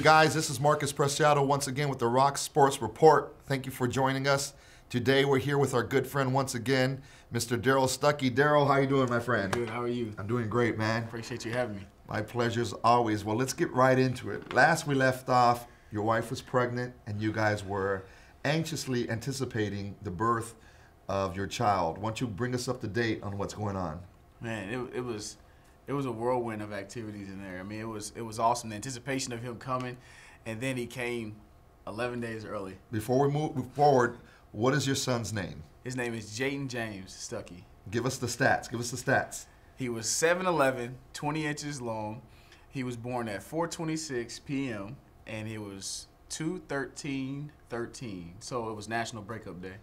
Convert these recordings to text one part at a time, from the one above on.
guys. This is Marcus Preciado once again with the RockSports Report. Thank you for joining us. Today we're here with our good friend once again, Mr. Darrell Stuckey. Darrell, how you doing, my friend? Good. How are you? I'm doing great, man. Appreciate you having me. My pleasure as always. Well, let's get right into it. Last we left off, your wife was pregnant, and you guys were anxiously anticipating the birth of your child. Why don't you bring us up to date on what's going on? Man, it was a whirlwind of activities in there. I mean, it was awesome. The anticipation of him coming, and then he came 11 days early. Before we move forward, what is your son's name? His name is Jaden James Stuckey. Give us the stats. Give us the stats. He was 7'11", 20 inches long. He was born at 4:26 p.m. and he was 2:13:13. So it was National Breakup Day.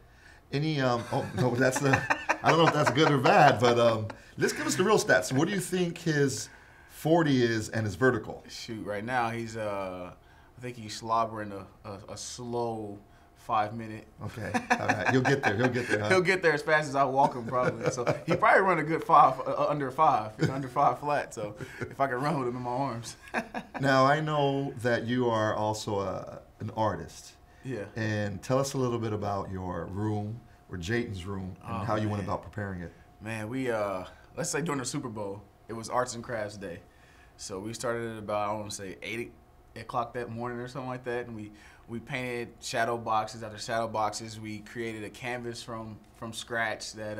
Any oh no, that's the I don't know if that's good or bad, but let's give us the real stats. What do you think his 40 is and his vertical? Shoot, right now he's I think he's slobbering a slow 5 minute. Okay, all right, he'll get there. He'll get there. Huh? He'll get there as fast as I walk him probably. So he probably run a good 5 under 5, under 5 flat. So if I can run with him in my arms. Now I know that you are also an artist. Yeah. And tell us a little bit about your room, or Jaden's room, and how you went about preparing it. Man, we let's say during the Super Bowl, it was Arts and Crafts Day. So we started at about, I want to say 8 o'clock that morning or something like that, and we painted shadow boxes. After shadow boxes, we created a canvas from scratch that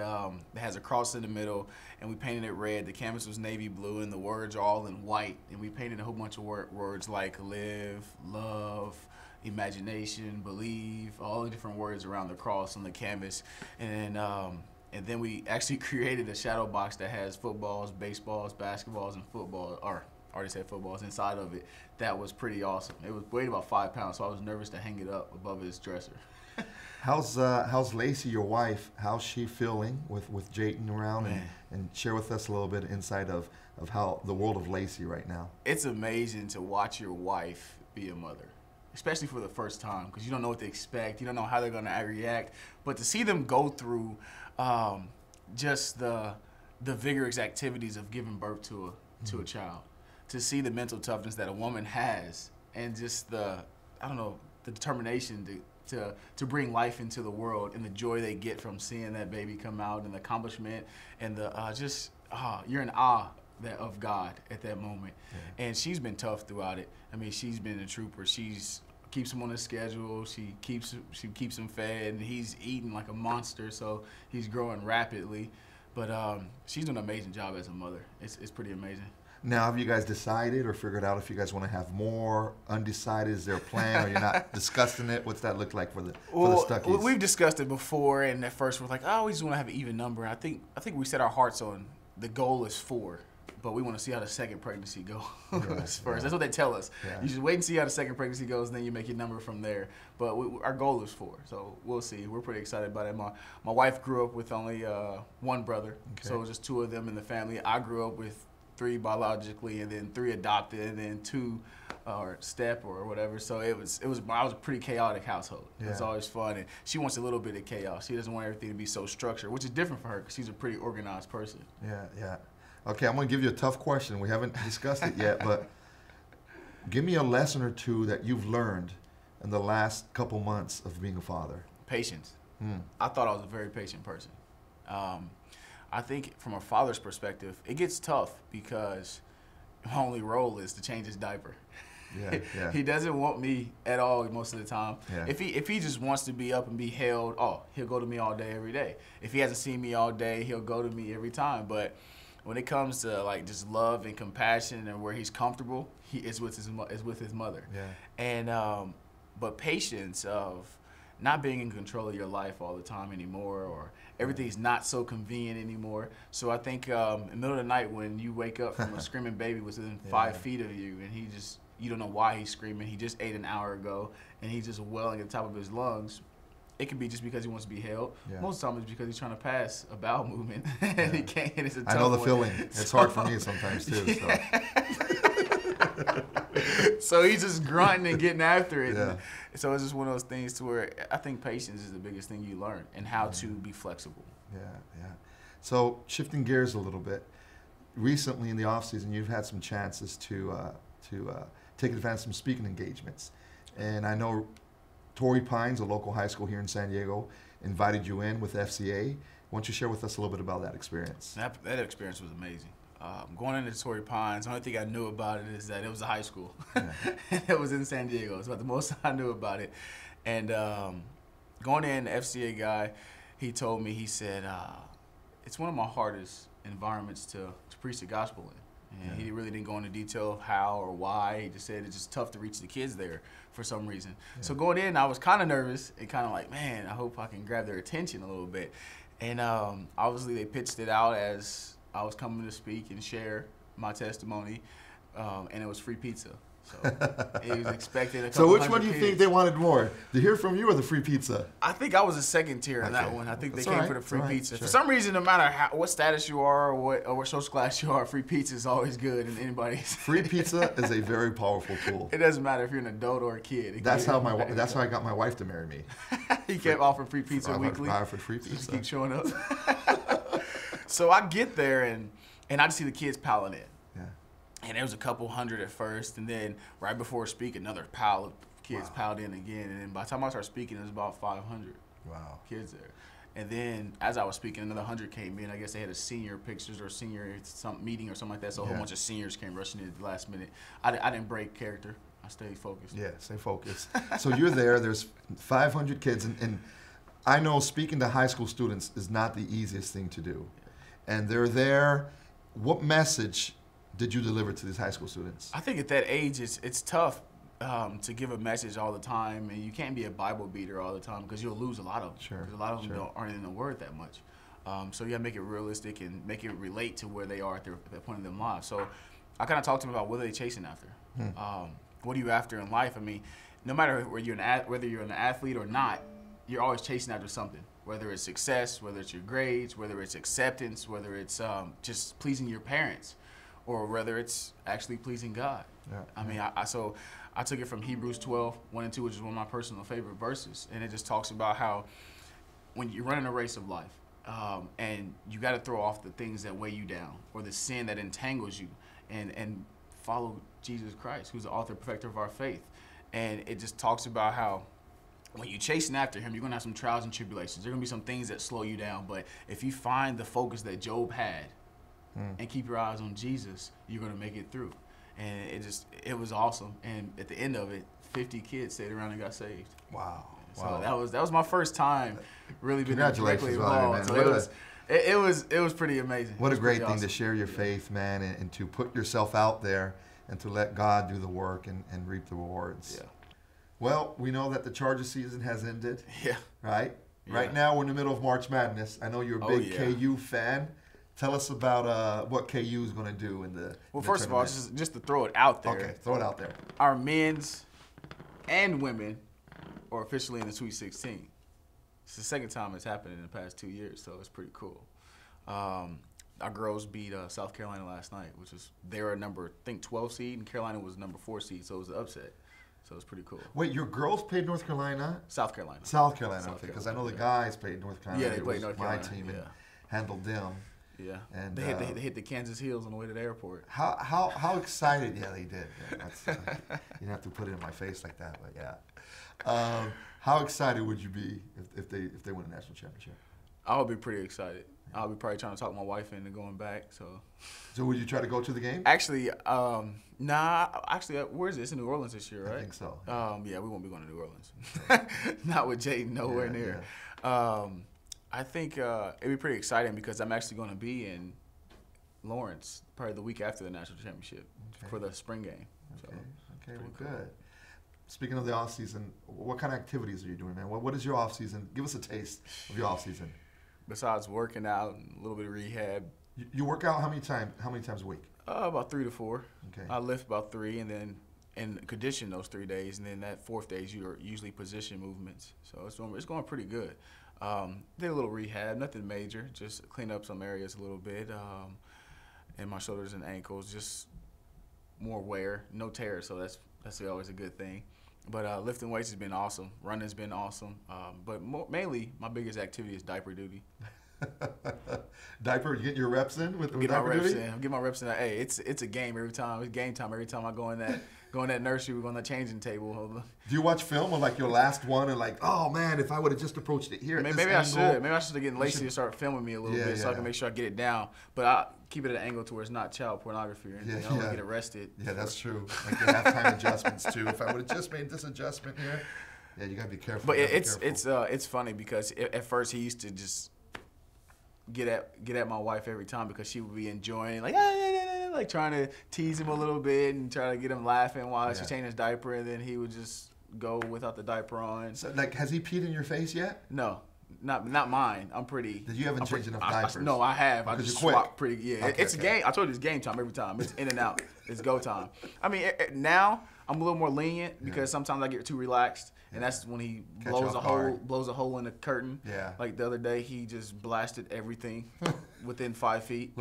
has a cross in the middle, and we painted it red. The canvas was navy blue, and the words are all in white. And we painted a whole bunch of words like live, love, imagination, believe, all the different words around the cross on the canvas. And then we actually created a shadow box that has footballs, baseballs, basketballs, and football, or I already said footballs, inside of it. That was pretty awesome. It weighed about 5 pounds, so I was nervous to hang it up above his dresser. How's Lacey, your wife? How's she feeling with Jaden around? And share with us a little bit insight of how the world of Lacey right now. It's amazing to watch your wife be a mother, especially for the first time, because you don't know what to expect. You don't know how they're going to react. But to see them go through just the vigorous activities of giving birth to a child, to see the mental toughness that a woman has, and just the determination to bring life into the world, and the joy they get from seeing that baby come out, and the accomplishment, and you're in awe of God at that moment. Yeah. And she's been tough throughout it. I mean, she's been a trooper. She's keeps him on his schedule. She keeps him fed, and he's eating like a monster. So he's growing rapidly. But she's doing an amazing job as a mother. It's pretty amazing. Now, have you guys decided or figured out if you guys want to have more? Undecided? Is there a plan, or you're not discussing it? What's that look like for the Stuckeys? We've discussed it before, and at first we're like, oh, we just want to have an even number. I think we set our hearts on the goal is 4. But we want to see how the second pregnancy goes first. Yeah. That's what they tell us. Yeah. You should wait and see how the second pregnancy goes, and then you make your number from there. But our goal is 4, so we'll see. We're pretty excited about it. My wife grew up with only one brother, so it was just 2 of them in the family. I grew up with 3 biologically, and then 3 adopted, and then 2 or step or whatever. So I was a pretty chaotic household. Yeah. It's always fun, and she wants a little bit of chaos. She doesn't want everything to be so structured, which is different for her because she's a pretty organized person. Yeah, yeah. Okay, I'm going to give you a tough question. We haven't discussed it yet, but give me a lesson or 2 that you've learned in the last couple months of being a father. Patience. I thought I was a very patient person. I think from a father's perspective, it gets tough because my only role is to change his diaper. Yeah, yeah. He doesn't want me at all most of the time. Yeah. If he just wants to be up and be held, he'll go to me all day, every day. If he hasn't seen me all day, he'll go to me every time. But when it comes to like just love and compassion and where he's comfortable, he is with his mother. Yeah. And but patience of not being in control of your life all the time anymore, or everything's not so convenient anymore. So I think in the middle of the night when you wake up from a screaming baby within 5 feet of you, and you don't know why he's screaming. He just ate an hour ago, and he's just welling at the top of his lungs. It could be just because he wants to be held. Yeah. Most of the time it's because he's trying to pass a bowel movement. And he can't, and it's a tough I know the one. feeling. It's hard for me sometimes too. Yeah. So he's just grunting and getting after it. Yeah. So it's just one of those things to where I think patience is the biggest thing you learn, and how to be flexible. Yeah, yeah. So shifting gears a little bit, recently in the off season, you've had some chances to taking advantage of some speaking engagements. And I know Torrey Pines, a local high school here in San Diego, invited you in with FCA. Why don't you share with us a little bit about that experience? That experience was amazing. Going into Torrey Pines, the only thing I knew about it is that it was a high school. Yeah. And it was in San Diego. It's about the most I knew about it. And going in, the FCA guy, he told me, he said, it's one of my hardest environments to preach the gospel in. And he really didn't go into detail of how or why. He just said it's just tough to reach the kids there for some reason. Yeah. So going in, I was kind of nervous and kind of like, man, I hope I can grab their attention a little bit. And obviously they pitched it out as I was coming to speak and share my testimony, and it was free pizza. So it was expected. A couple so which one do you kids. think they wanted more? To hear from you or the free pizza? I think I was a second tier in that one. I think That's they came for the free pizza. Sure. For some reason, no matter what status you are or what social class you are, free pizza is always good in anybody's. Free pizza is a very powerful tool. It doesn't matter if you're an adult or a kid. That's how I got my wife to marry me. He kept offering free pizza weekly. I offered free pizza. Just keep showing up. So I get there and I just see the kids piling in. Yeah. And there was a couple hundred at first, and then right before speaking, another pile of kids piled in again. And then by the time I started speaking, it was about 500 kids there. And then as I was speaking, another 100 came in. I guess they had a senior pictures or senior meeting or something like that. So a whole bunch of seniors came rushing in at the last minute. I didn't break character. I stayed focused. Yeah, stay focused. So you're there. There's 500 kids, and I know speaking to high school students is not the easiest thing to do. And they're there. What message did you deliver to these high school students? I think at that age, it's tough to give a message all the time, and you can't be a Bible beater all the time because you'll lose a lot of them. Sure. Because a lot of them aren't in the Word that much. So you got to make it realistic and make it relate to where they are at that point in their lives. So I kind of talked to them about what are they chasing after. What are you after in life? I mean, no matter whether you're an athlete or not, you're always chasing after something. Whether it's success, whether it's your grades, whether it's acceptance, whether it's just pleasing your parents, or whether it's actually pleasing God. Yeah. I mean, so I took it from Hebrews 12, 1 and 2, which is one of my personal favorite verses, and it just talks about how when you're running a race of life, and you got to throw off the things that weigh you down or the sin that entangles you, and follow Jesus Christ, who's the author and perfecter of our faith. And it just talks about how when you're chasing after him, you're going to have some trials and tribulations. There are going to be some things that slow you down. But if you find the focus that Job had and keep your eyes on Jesus, you're going to make it through. And it was awesome. And at the end of it, 50 kids stayed around and got saved. Wow. So that was my first time really being directly involved. So it was pretty amazing. What a great thing to share your faith, man, and to put yourself out there and to let God do the work and reap the rewards. Yeah. Well, we know that the Chargers season has ended. Yeah. Right? Yeah. Right now we're in the middle of March Madness. I know you're a big KU fan. Tell us about what KU is going to do in the Well, first of all, just to throw it out there. Okay, throw it out there. Our men's and women are officially in the Sweet 16. It's the second time it's happened in the past 2 years, so it's pretty cool. Our girls beat South Carolina last night, which is they're a number, I think, 12 seed, and Carolina was number 4 seed, so it was an upset. So it's pretty cool. Wait, your girls played North Carolina? South Carolina. South Carolina, okay, because I know the guys played North Carolina. Yeah, they played North Carolina. My team and handled them. Yeah, and they hit the Kansas Hills on the way to the airport. How excited? Yeah, they did. Yeah, you didn't have to put it in my face like that, but yeah. How excited would you be if they win a national championship? I would be pretty excited. I'll be probably trying to talk my wife into going back. So would you try to go to the game? Actually, nah. Actually, where is it? It's in New Orleans this year, right? I think so. Yeah, we won't be going to New Orleans. Not with Jaden nowhere near. Yeah. I think it'd be pretty exciting because I'm actually going to be in Lawrence probably the week after the national championship for the spring game. Okay, well, good. Speaking of the off season, what kind of activities are you doing, man? What is your off season? Give us a taste of your off season. Besides working out and a little bit of rehab. You work out how many times a week? About 3 to 4. Okay. I lift about 3 and then condition those 3 days, and then that 4th day is usually position movements. So it's going pretty good. Did a little rehab, nothing major, just clean up some areas a little bit, and my shoulders and ankles, just more wear, no tear, so that's always a good thing. But lifting weights has been awesome. Running's been awesome. But mainly, my biggest activity is diaper duty. Diaper, you get your reps in with get diaper my reps duty? in. Get my reps in. Hey, it's a game every time. It's game time every time I go in go in that nursery, we're on the changing table. Do you watch film or like your last one and like, oh man, if I would have just approached it here, maybe I should. Maybe I should get Lacey to start filming me a little bit so I can make sure I get it down. But I keep it at an angle to where it's not child pornography or anything. I don't want to get arrested. Yeah, that's true. Like the halftime adjustments too. If I would have just made this adjustment here, yeah, you gotta be careful. But it's funny because at first he used to just get at my wife every time because she would be enjoying like trying to tease him a little bit and try to get him laughing while she changed his diaper, and then he would just go without the diaper on. So, like, has he peed in your face yet? No. Not mine. I'm pretty. You haven't changed enough diapers? No, I have. I just swap pretty. Yeah, okay, it's a game. I told you it's game time every time. It's in and out. It's go time. I mean, now I'm a little more lenient because sometimes I get too relaxed, and that's when he blows a hole in the curtain. Yeah. Like the other day, he just blasted everything within 5 feet.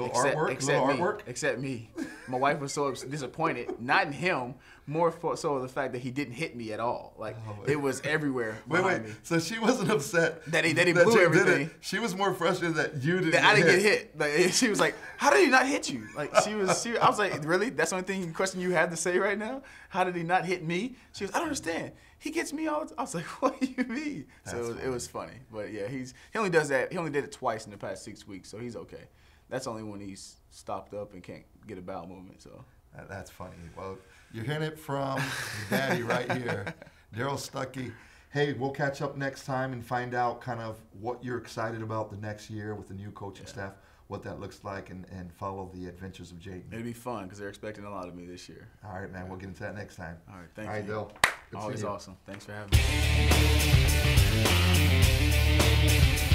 Except me. My wife was so disappointed, not in him, more so the fact that he didn't hit me at all. Like it was everywhere. Wait. Me. So she wasn't upset that he blew everything. She was more frustrated that you didn't. I didn't get hit. Like, she was like, "How did he not hit you?" Like I was like, "Really? That's the only question you had to say right now? How did he not hit me?" She was, "I don't understand. He gets me all the time." I was like, "What do you mean?" So it was funny. But yeah, he only does that. He only did it twice in the past 6 weeks, so he's okay. That's only when he's stopped up and can't get a bowel movement. So that's funny. Well, you're hearing it from Daddy right here, Darrell Stuckey. Hey, we'll catch up next time and find out kind of what you're excited about the next year with the new coaching staff, what that looks like, and follow the adventures of Jaden. It'll be fun because they're expecting a lot of me this year. All right, man. We'll get into that next time. All right, thank you. All right, Dill. Always awesome. Thanks for having me.